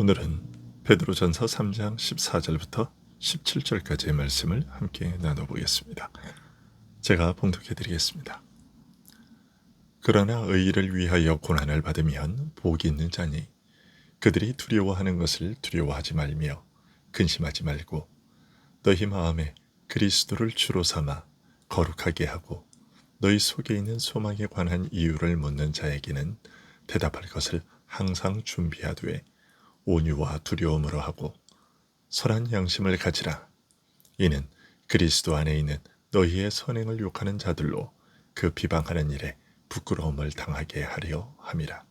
오늘은 베드로전서 3장 14절부터 17절까지의 말씀을 함께 나눠보겠습니다. 제가 봉독해 드리겠습니다. 그러나 의를 위하여 고난을 받으면 복이 있는 자니 그들이 두려워하는 것을 두려워하지 말며 근심하지 말고 너희 마음에 그리스도를 주로 삼아 거룩하게 하고 너희 속에 있는 소망에 관한 이유를 묻는 자에게는 대답할 것을 항상 준비하되 온유와 두려움으로 하고 선한 양심을 가지라. 이는 그리스도 안에 있는 너희의 선행을 욕하는 자들로 그 비방하는 일에 부끄러움을 당하게 하려 함이라.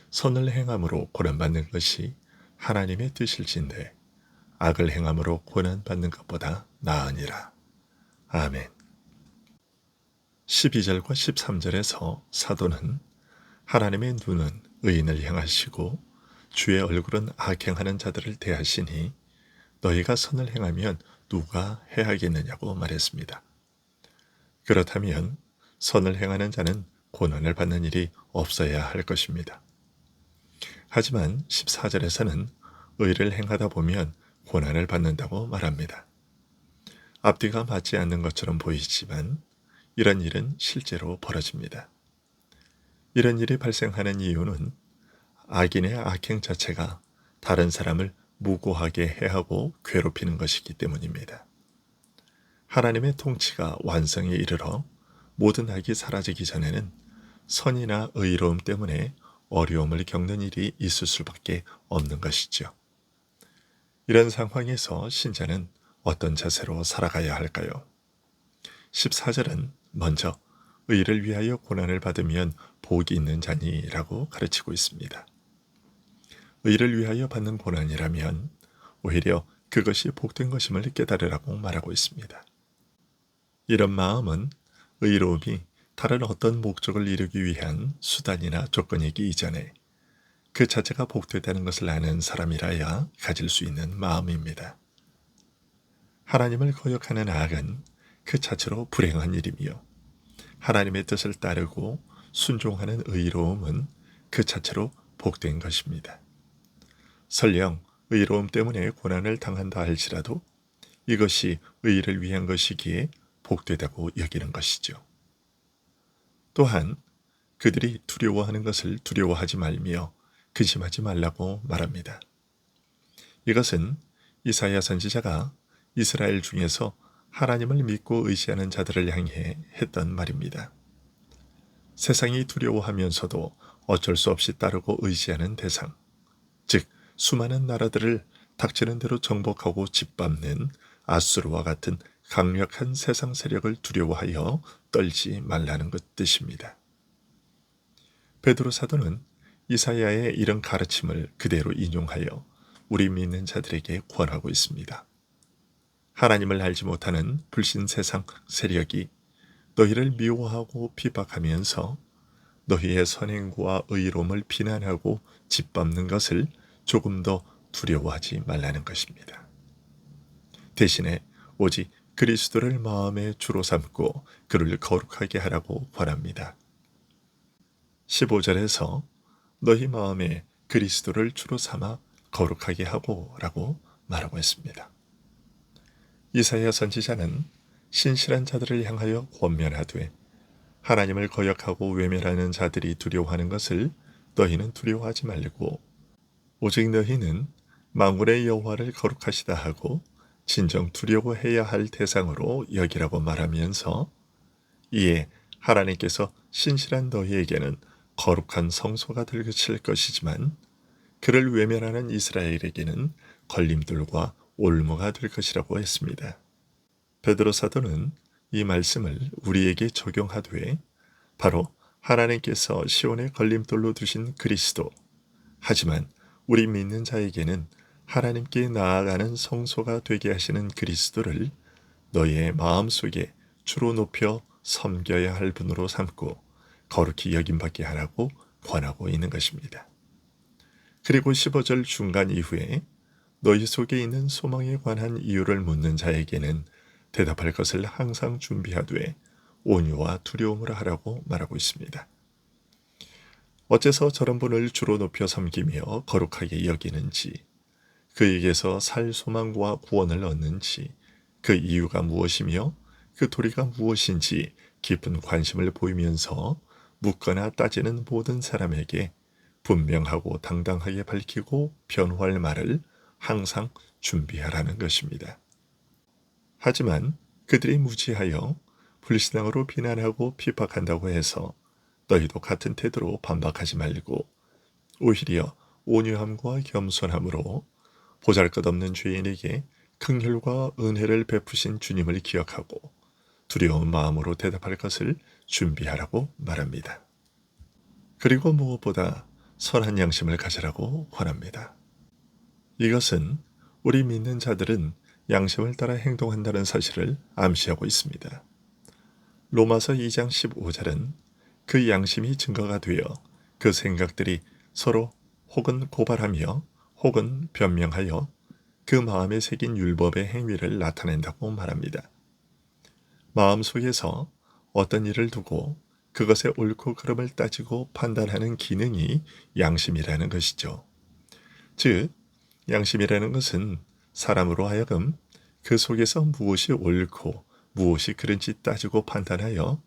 선을 행함으로 고난받는 것이 하나님의 뜻일진데 악을 행함으로 고난받는 것보다 나으니라. 아멘. 12절과 13절에서 사도는 하나님의 눈은 의인을 향하시고 주의 얼굴은 악행하는 자들을 대하시니 너희가 선을 행하면 누가 해하겠느냐고 말했습니다. 그렇다면 선을 행하는 자는 고난을 받는 일이 없어야 할 것입니다. 하지만 14절에서는 의를 행하다 보면 고난을 받는다고 말합니다. 앞뒤가 맞지 않는 것처럼 보이지만 이런 일은 실제로 벌어집니다. 이런 일이 발생하는 이유는 악인의 악행 자체가 다른 사람을 무고하게 해하고 괴롭히는 것이기 때문입니다. 하나님의 통치가 완성에 이르러 모든 악이 사라지기 전에는 선이나 의로움 때문에 어려움을 겪는 일이 있을 수밖에 없는 것이죠. 이런 상황에서 신자는 어떤 자세로 살아가야 할까요? 14절은 먼저 의를 위하여 고난을 받으면 복이 있는 자니라고 가르치고 있습니다. 의를 위하여 받는 고난이라면 오히려 그것이 복된 것임을 깨달으라고 말하고 있습니다. 이런 마음은 의로움이 다른 어떤 목적을 이루기 위한 수단이나 조건이기 이전에 그 자체가 복되다는 것을 아는 사람이라야 가질 수 있는 마음입니다. 하나님을 거역하는 악은 그 자체로 불행한 일이며 하나님의 뜻을 따르고 순종하는 의로움은 그 자체로 복된 것입니다. 설령 의로움 때문에 고난을 당한다 할지라도 이것이 의를 위한 것이기에 복되다고 여기는 것이죠. 또한 그들이 두려워하는 것을 두려워하지 말며 근심하지 말라고 말합니다. 이것은 이사야 선지자가 이스라엘 중에서 하나님을 믿고 의지하는 자들을 향해 했던 말입니다. 세상이 두려워하면서도 어쩔 수 없이 따르고 의지하는 대상, 즉 수많은 나라들을 닥치는 대로 정복하고 짓밟는 아수르와 같은 강력한 세상 세력을 두려워하여 떨지 말라는 것 뜻입니다. 베드로 사도는 이사야의 이런 가르침을 그대로 인용하여 우리 믿는 자들에게 권하고 있습니다. 하나님을 알지 못하는 불신 세상 세력이 너희를 미워하고 비박하면서 너희의 선행과 의로움을 비난하고 짓밟는 것을 조금 더 두려워하지 말라는 것입니다. 대신에 오직 그리스도를 마음의 주로 삼고 그를 거룩하게 하라고 권합니다. 15절에서 너희 마음에 그리스도를 주로 삼아 거룩하게 하고 라고 말하고 있습니다. 이사야 선지자는 신실한 자들을 향하여 권면하되 하나님을 거역하고 외면하는 자들이 두려워하는 것을 너희는 두려워하지 말고 오직 너희는 만군의 여호와를 거룩하시다 하고 진정 두려워해야 할 대상으로 여기라고 말하면서 이에 하나님께서 신실한 너희에게는 거룩한 성소가 들으실 것이지만 그를 외면하는 이스라엘에게는 걸림돌과 올무가 될 것이라고 했습니다. 베드로 사도는 이 말씀을 우리에게 적용하되 바로 하나님께서 시온의 걸림돌로 두신 그리스도, 하지만 우리 믿는 자에게는 하나님께 나아가는 성소가 되게 하시는 그리스도를 너희의 마음속에 주로 높여 섬겨야 할 분으로 삼고 거룩히 여김받게 하라고 권하고 있는 것입니다. 그리고 15절 중간 이후에 너희 속에 있는 소망에 관한 이유를 묻는 자에게는 대답할 것을 항상 준비하되 온유와 두려움으로 하라고 말하고 있습니다. 어째서 저런 분을 주로 높여 섬기며 거룩하게 여기는지, 그에게서 살 소망과 구원을 얻는지, 그 이유가 무엇이며 그 도리가 무엇인지 깊은 관심을 보이면서 묻거나 따지는 모든 사람에게 분명하고 당당하게 밝히고 변호할 말을 항상 준비하라는 것입니다. 하지만 그들이 무지하여 불신앙으로 비난하고 핍박한다고 해서 너희도 같은 태도로 반박하지 말고 오히려 온유함과 겸손함으로 보잘것없는 죄인에게 긍휼과 은혜를 베푸신 주님을 기억하고 두려운 마음으로 대답할 것을 준비하라고 말합니다. 그리고 무엇보다 선한 양심을 가지라고 권합니다. 이것은 우리 믿는 자들은 양심을 따라 행동한다는 사실을 암시하고 있습니다. 로마서 2장 15절은 그 양심이 증거가 되어 그 생각들이 서로 혹은 고발하며 혹은 변명하여 그 마음에 새긴 율법의 행위를 나타낸다고 말합니다. 마음속에서 어떤 일을 두고 그것의 옳고 그름을 따지고 판단하는 기능이 양심이라는 것이죠. 즉, 양심이라는 것은 사람으로 하여금 그 속에서 무엇이 옳고 무엇이 그른지 따지고 판단하여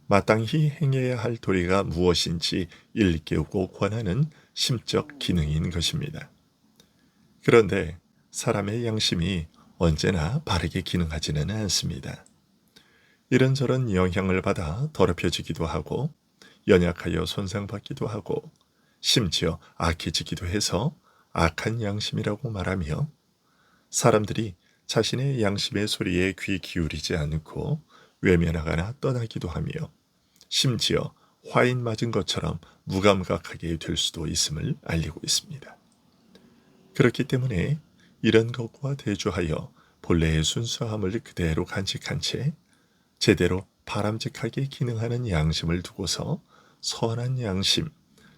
마땅히 행해야 할 도리가 무엇인지 일깨우고 권하는 심적 기능인 것입니다. 그런데 사람의 양심이 언제나 바르게 기능하지는 않습니다. 이런저런 영향을 받아 더럽혀지기도 하고 연약하여 손상받기도 하고 심지어 악해지기도 해서 악한 양심이라고 말하며 사람들이 자신의 양심의 소리에 귀 기울이지 않고 외면하거나 떠나기도 하며 심지어 화인 맞은 것처럼 무감각하게 될 수도 있음을 알리고 있습니다. 그렇기 때문에 이런 것과 대조하여 본래의 순수함을 그대로 간직한 채 제대로 바람직하게 기능하는 양심을 두고서 선한 양심,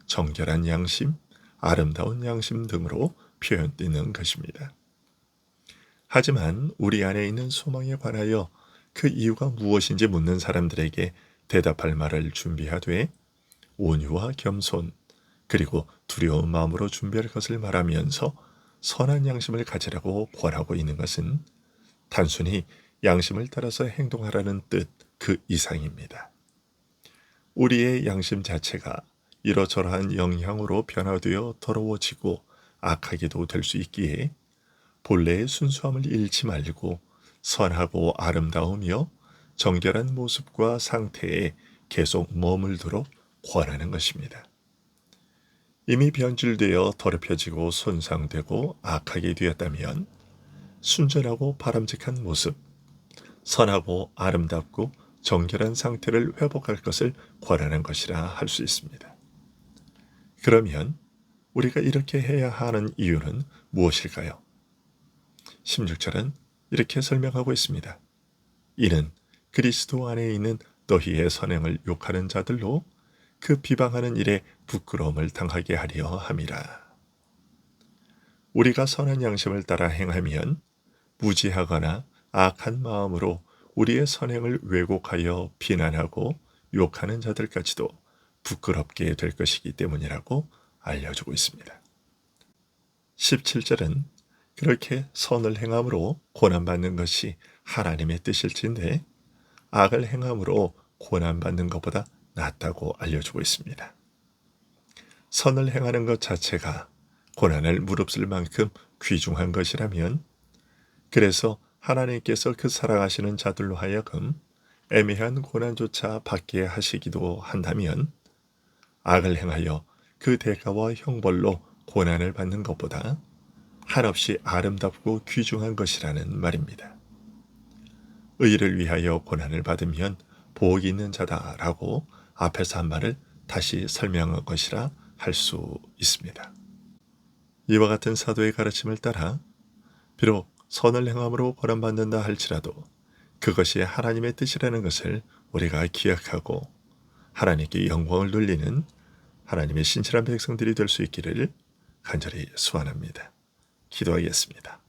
정결한 양심, 아름다운 양심 등으로 표현되는 것입니다. 하지만 우리 안에 있는 소망에 관하여 그 이유가 무엇인지 묻는 사람들에게 대답할 말을 준비하되 온유와 겸손 그리고 두려운 마음으로 준비할 것을 말하면서 선한 양심을 가지라고 권하고 있는 것은 단순히 양심을 따라서 행동하라는 뜻 그 이상입니다. 우리의 양심 자체가 이러저러한 영향으로 변화되어 더러워지고 악하게도 될 수 있기에 본래의 순수함을 잃지 말고 선하고 아름다우며 정결한 모습과 상태에 계속 머물도록 권하는 것입니다. 이미 변질되어 더럽혀지고 손상되고 악하게 되었다면 순전하고 바람직한 모습, 선하고 아름답고 정결한 상태를 회복할 것을 권하는 것이라 할 수 있습니다. 그러면 우리가 이렇게 해야 하는 이유는 무엇일까요? 16절은 이렇게 설명하고 있습니다. 이는 그리스도 안에 있는 너희의 선행을 욕하는 자들로 그 비방하는 일에 부끄러움을 당하게 하려 함이라. 우리가 선한 양심을 따라 행하면 무지하거나 악한 마음으로 우리의 선행을 왜곡하여 비난하고 욕하는 자들까지도 부끄럽게 될 것이기 때문이라고 알려주고 있습니다. 17절은 그렇게 선을 행함으로 고난받는 것이 하나님의 뜻일진데 악을 행함으로 고난받는 것보다 낫다고 알려주고 있습니다. 선을 행하는 것 자체가 고난을 무릅쓸 만큼 귀중한 것이라면 그래서 하나님께서 그 사랑하시는 자들로 하여금 애매한 고난조차 받게 하시기도 한다면 악을 행하여 그 대가와 형벌로 고난을 받는 것보다 한없이 아름답고 귀중한 것이라는 말입니다. 의를 위하여 고난을 받으면 복이 있는 자다라고 앞에서 한 말을 다시 설명한 것이라 할 수 있습니다. 이와 같은 사도의 가르침을 따라 비록 선을 행함으로 고난받는다 할지라도 그것이 하나님의 뜻이라는 것을 우리가 기억하고 하나님께 영광을 돌리는 하나님의 신실한 백성들이 될 수 있기를 간절히 소원합니다. 기도하겠습니다.